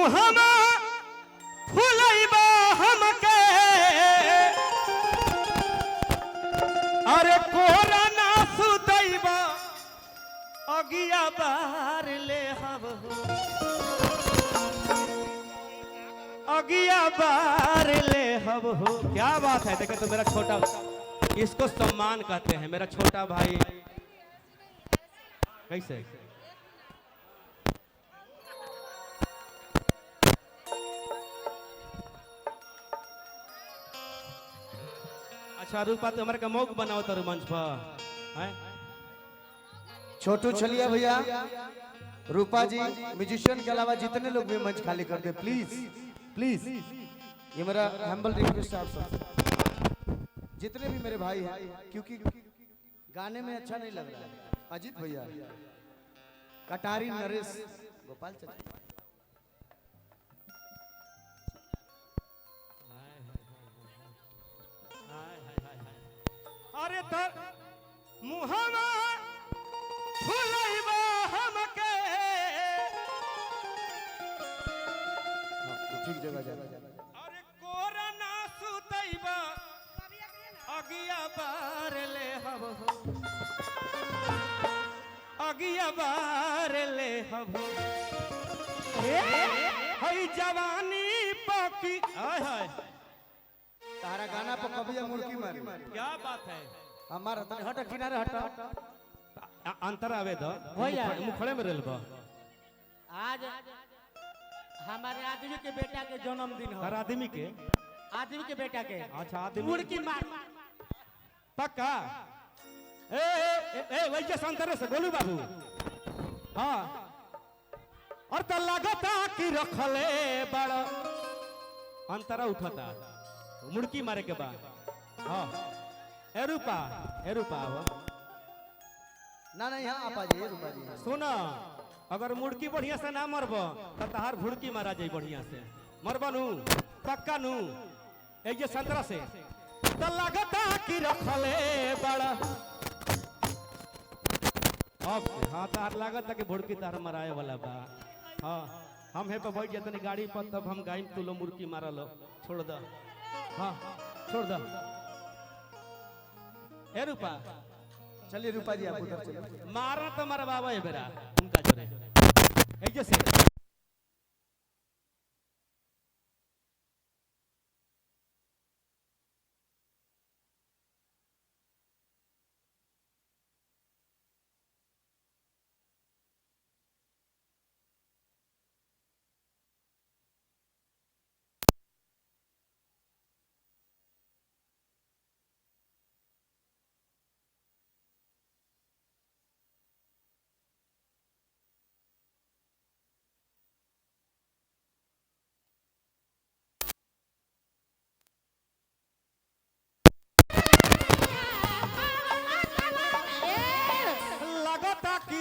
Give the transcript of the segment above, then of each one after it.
मुहमा फुलैबा हमके अरे कोरा ना सुतैबा अगिया बार ले हब अगिया बार ले हब हो। क्या बात है। देखे तो मेरा छोटा, इसको सम्मान कहते हैं, मेरा छोटा भाई। कैसे अच्छा रूपा तो हमारे का मौक बनाओ तर मंच पर हैं। छोटू छलिया भैया, रूपा जी, म्यूजिशियन के अलावा जितने लोग भी मंच खाली कर दे प्लीज प्लीज। ये मेरा हम्बल रिक्वेस्ट है आप सब, जितने भी मेरे भाई हैं, क्योंकि गाने में अच्छा नहीं लग रहा है। अजीत भैया, कटारी नरेश, गोपाल चाचा, अरे तर मुहमा फुलैबा हमके ठीक जगह जा। अरे कोरा ना सुतैबा अगिया बार ले हब अगिया बार ले हब हई जवानी पकी। हाय हाय तारा गाना पर कभी मुर्की मारी। क्या बात है। हमारा हट किनारे हट। अंतर आवे दो मुखड़े में रेल बा। आज हमारे आदमी के बेटा के जन्मदिन है। हर आदमी के बेटा के। अच्छा आदमी मुर्गी मार पक्का। ए ए ए वैसे संतरे से गोलू बाबू। हाँ और तो लगता कि रखले बड़ा अंतरा उठता मुर्गी मारे के बाद। हाँ ए रूपा हो ना ना यहाँ आप आ जाइए रूपा जी। सुना, अगर मुर्गी बढ़िया से ना मरब तो तहार भुड़की मारा जाए बढ़िया से। मरबा नू पक्का नू एक जे संतरा से तो लगता कि रखले बड़ा। अब हाँ तार लागत कि भुड़की तार मराए वाला बा। हाँ हम है पे बैठ जाते गाड़ी पर, तब हम गायब तू लो मुर्गी मारा लो। छोड़ दो। हाँ छोड़ दो। ए रूपा चलिए रूपा जी आप उधर चलिए। मारा तो मारा बाबा है बेरा उनका जोरे एक जैसे।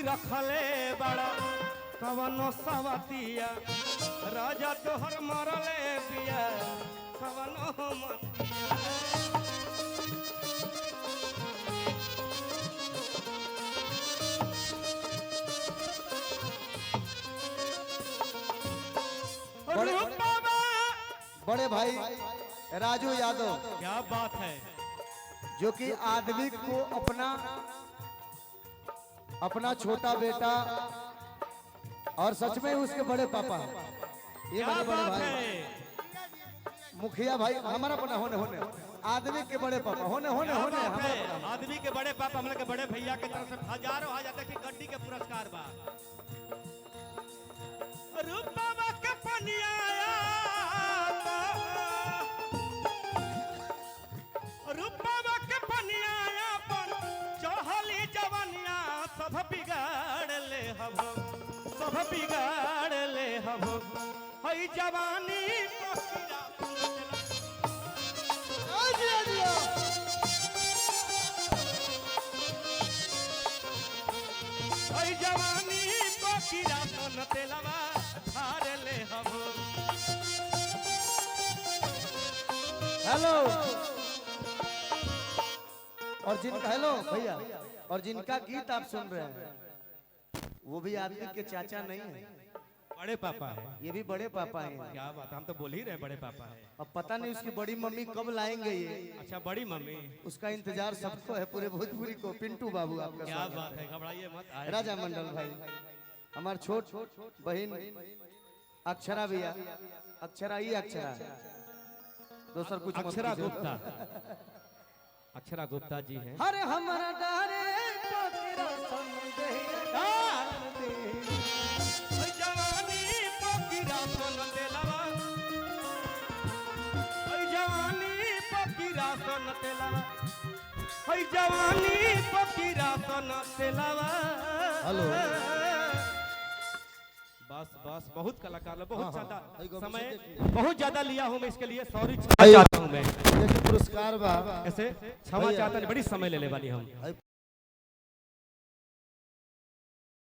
रखले बड़ा कवनो सवतिया राजा तोहर मरले पिया कवनो बड़े भाई राजू यादव। क्या बात है। जो कि आदमी को अपना छोटा बेटा और सच में उसके बड़े पापा, ये मेरे बड़े भाई मुखिया भाई हमारा अपना होने आदमी के बड़े पापा होने आदमी के बड़े पापा हम लोग के बड़े भैया के तरफ से हजारों हजार की गड्डी के पुरस्कार बा। रूपा के पनिया रूपा के पनिया पर चहली जवनिया सब बिगाड़ ले हब सब बिगाड़ ले हब हई जवानी हई जवानी पकीरा तन तेलवा धार ले हब। हेलो और जिनका हेलो भैया और जिनका गीत आप सुन रहे हैं वो भी आदमी के चाचा नहीं है। बड़े पापा है। ये भी बड़े पापा हैं। क्या बात, हम तो बोल ही रहे बड़े पापा है। अब पता नहीं उसकी बड़ी मम्मी कब लाएंगे ये, अच्छा बड़ी मम्मी, उसका इंतजार सबको है, पूरे भोजपुरी को। पिंटू बाबू आपका क्या स्वागत बात है, घबराइए मत। है। राजा मंडल भाई, हमार छोट बहन अक्षरा भैया, अक्षरा ही अक्षरा, दोसर कुछ मत अक्षरा कीजिए। गुप्ता, अक्षरा गुप्ता जी हैं। अरे हमारा डारे पकड़ा संदेह ओय जवानी पकीरा सोन तेलावा, ओय जवानी पकीरा सोन तेलावा, ओय जवानी पकीरा सोन तेलावा। हेलो। बस बस, बहुत कलाकार लोग, बहुत हाँ, ज्यादा हाँ। समय बहुत ज्यादा लिया हूँ मैं इसके लिए, सॉरी चाहता हूँ मैं। देखिए पुरस्कार बा ऐसे क्षमा चाहता नहीं, बड़ी समय ले ले वाली हम।